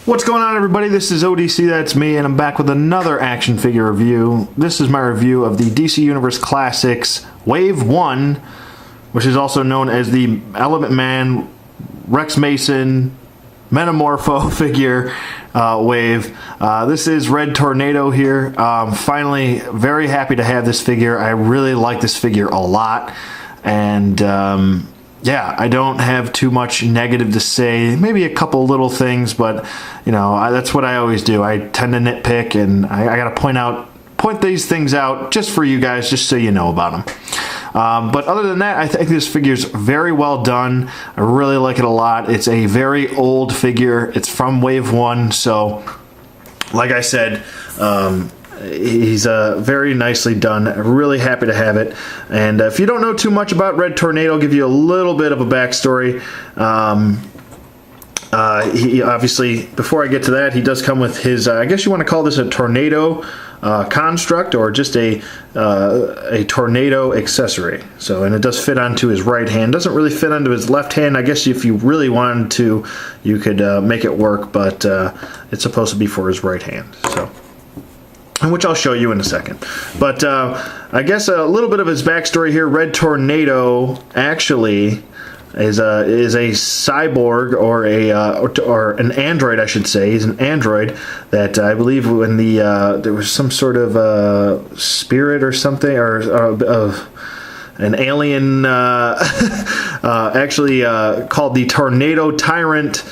What's going on, everybody? This is ODC, that's me, and I'm back with another action figure review. This is my review of the DC Universe Classics Wave 1, which is also known as the Element Man, Rex Mason, Metamorpho figure wave. This is Red Tornado here. Finally, very happy to have this figure. I really like this figure a lot, and yeah, I don't have too much negative to say. Maybe a couple little things, but you know, that's what I always do. I tend to nitpick, and I got to point these things out just for you guys, just so you know about them. But other than that, I think this figure's very well done. I really like it a lot. It's a very old figure. It's from Wave 1, so like I said, he's very nicely done. Really happy to have it. And if you don't know too much about Red Tornado, I'll give you a little bit of a backstory. He obviously, before I get to that, he does come with his, I guess you want to call this a tornado construct, or just a tornado accessory. So, and it does fit onto his right hand. Doesn't really fit onto his left hand. I guess if you really wanted to, you could make it work, but it's supposed to be for his right hand. So, which I'll show you in a second. But I guess a little bit of his backstory here. Red Tornado actually is a cyborg, or an android, I should say. He's an android that I believe when there was some sort of spirit or something, or an alien actually called the Tornado Tyrant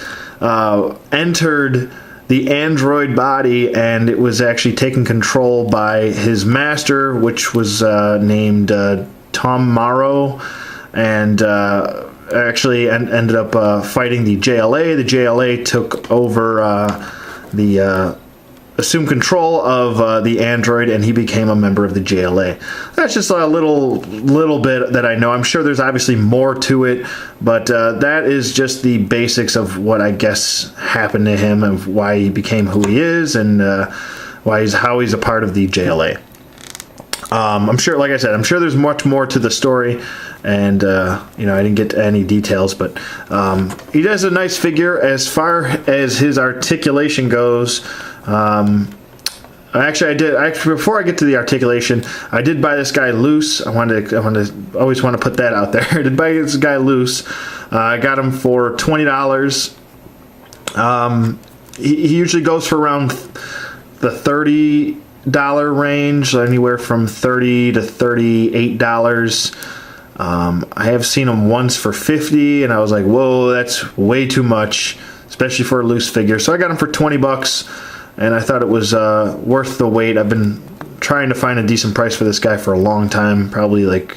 entered the android body, and it was actually taken control by his master, which was named Tom Morrow, and actually ended up fighting the JLA. The JLA took over assumed control of the android, and he became a member of the JLA. That's just a little bit that I know. I'm sure there's obviously more to it, but that is just the basics of what I guess happened to him, and why he became who he is, and how he's a part of the JLA. I'm sure, like I said, I'm sure there's much more to the story, and you know, I didn't get to any details, but he does a nice figure. As far as his articulation goes, actually, before I get to the articulation, I did buy this guy loose. I always want to put that out there. I did buy this guy loose. I got him for $20. He usually goes for around the $30 range, anywhere from $30 to $38. I have seen him once for $50, and I was like, whoa, that's way too much, especially for a loose figure. So I got him for $20, and I thought it was worth the wait. I've been trying to find a decent price for this guy for a long time, probably like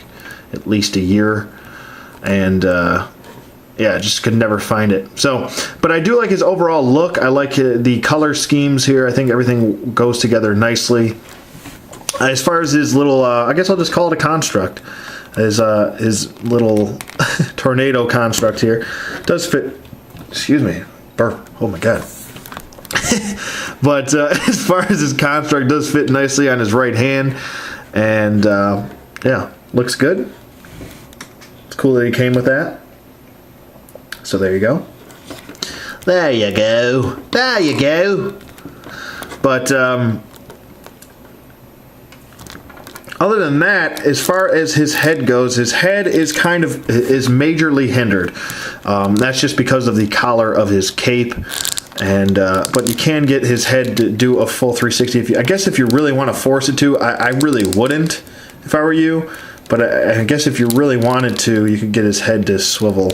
at least a year, and yeah, just could never find it. So, but I do like his overall look. I like the color schemes here. I think everything goes together nicely. As far as his little, I guess I'll just call it a construct. His little tornado construct here does fit. Excuse me, burp. Oh my god. But as far as his construct, does fit nicely on his right hand, and yeah, looks good. It's cool that he came with that. So there you go. There you go. There you go. But other than that, as far as his head goes, his head is majorly hindered. That's just because of the collar of his cape. And but you can get his head to do a full 360. I guess if you really want to force it to, I really wouldn't if I were you. But I guess if you really wanted to, you could get his head to swivel.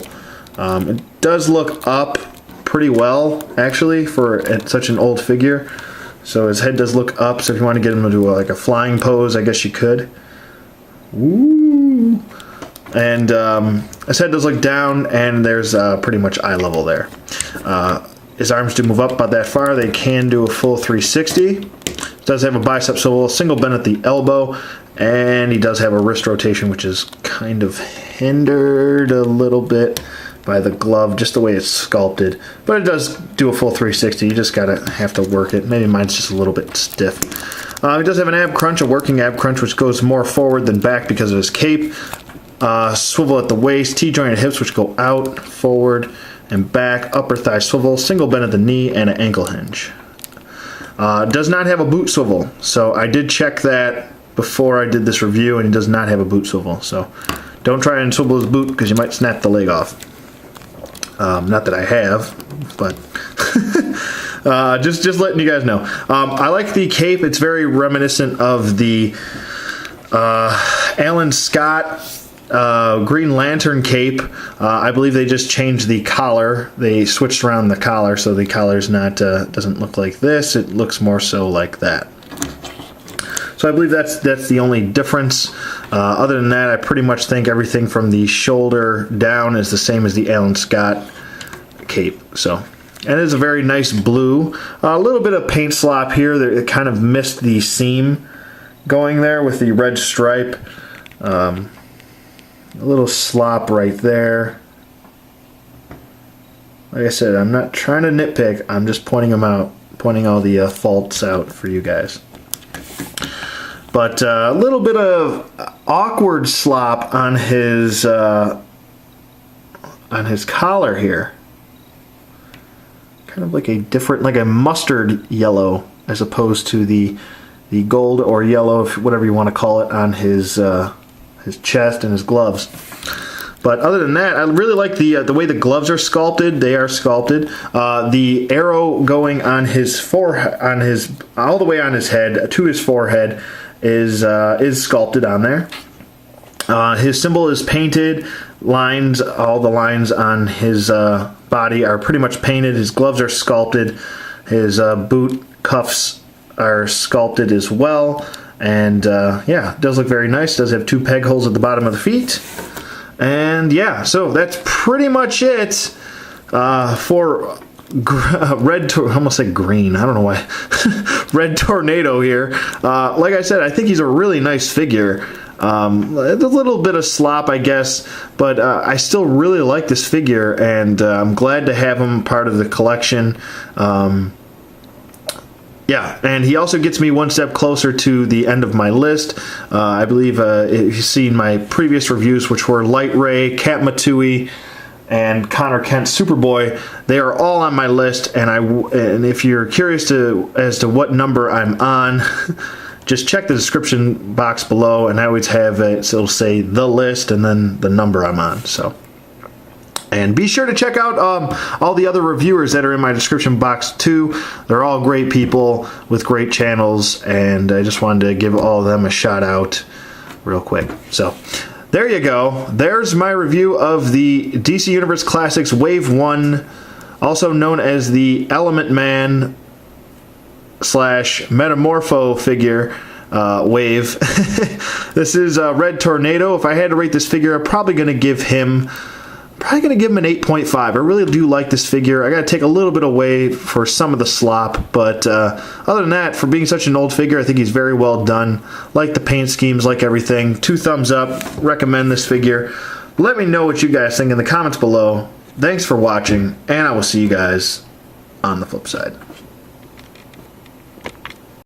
It does look up pretty well, actually, for such an old figure. So his head does look up. So if you want to get him to do like a flying pose, I guess you could. Woo! And his head does look down, and there's pretty much eye level there. His arms do move up about that far. They can do a full 360. He does have a bicep swivel, single bend at the elbow, and he does have a wrist rotation, which is kind of hindered a little bit by the glove, just the way it's sculpted. But it does do a full 360. You just have to work it. Maybe mine's just a little bit stiff. He does have an ab crunch, a working ab crunch, which goes more forward than back because of his cape. Swivel at the waist, T-jointed hips, which go out, forward, and back, upper thigh swivel, single bend at the knee, and an ankle hinge. Does not have a boot swivel, so I did check that before I did this review, and he does not have a boot swivel. So don't try and swivel his boot because you might snap the leg off. Not that I have, but just letting you guys know. I like the cape. It's very reminiscent of the Alan Scott Green Lantern cape. I believe they just changed the collar. They switched around the collar, so the collar's not doesn't look like this. It looks more so like that. So I believe that's the only difference. Other than that, I pretty much think everything from the shoulder down is the same as the Alan Scott cape. So, and it's a very nice blue. A little bit of paint slop here. It kind of missed the seam going there with the red stripe. A little slop right there. Like I said, I'm not trying to nitpick. I'm just pointing them out, pointing all the faults out for you guys. But a little bit of awkward slop on his collar here. Kind of like a different, like a mustard yellow, as opposed to the gold or yellow, whatever you want to call it, on his chest and his gloves. But other than that, I really like the way the gloves are sculpted. They are sculpted. The arrow going on his forehead, all the way on his head to his forehead, is sculpted on there. His symbol is painted. Lines, all the lines on his body are pretty much painted. His gloves are sculpted. His boot cuffs are sculpted as well. And yeah, it does look very nice. It does have 2 peg holes at the bottom of the feet. And yeah, so that's pretty much it for I almost said green. I don't know why. Red Tornado here. Like I said, I think he's a really nice figure. A little bit of slop, I guess, but I still really like this figure, and I'm glad to have him part of the collection. Yeah, and he also gets me one step closer to the end of my list. I believe if you've seen my previous reviews, which were Light Ray, Cat Matui, and Connor Kent Superboy, they are all on my list. And if you're curious as to what number I'm on, just check the description box below, and I always have it. So it'll say the list and then the number I'm on. So. And be sure to check out all the other reviewers that are in my description box too. They're all great people with great channels, and I just wanted to give all of them a shout out real quick. So there you go. There's my review of the DC Universe Classics Wave 1, also known as the Element Man / Metamorpho figure wave. This is Red Tornado. If I had to rate this figure, I'm probably going to give him an 8.5. I really do like this figure. I got to take a little bit away for some of the slop, but other than that, for being such an old figure, I think he's very well done. Like the paint schemes, like everything. 2 thumbs up. Recommend this figure. Let me know what you guys think in the comments below. Thanks for watching, and I will see you guys on the flip side.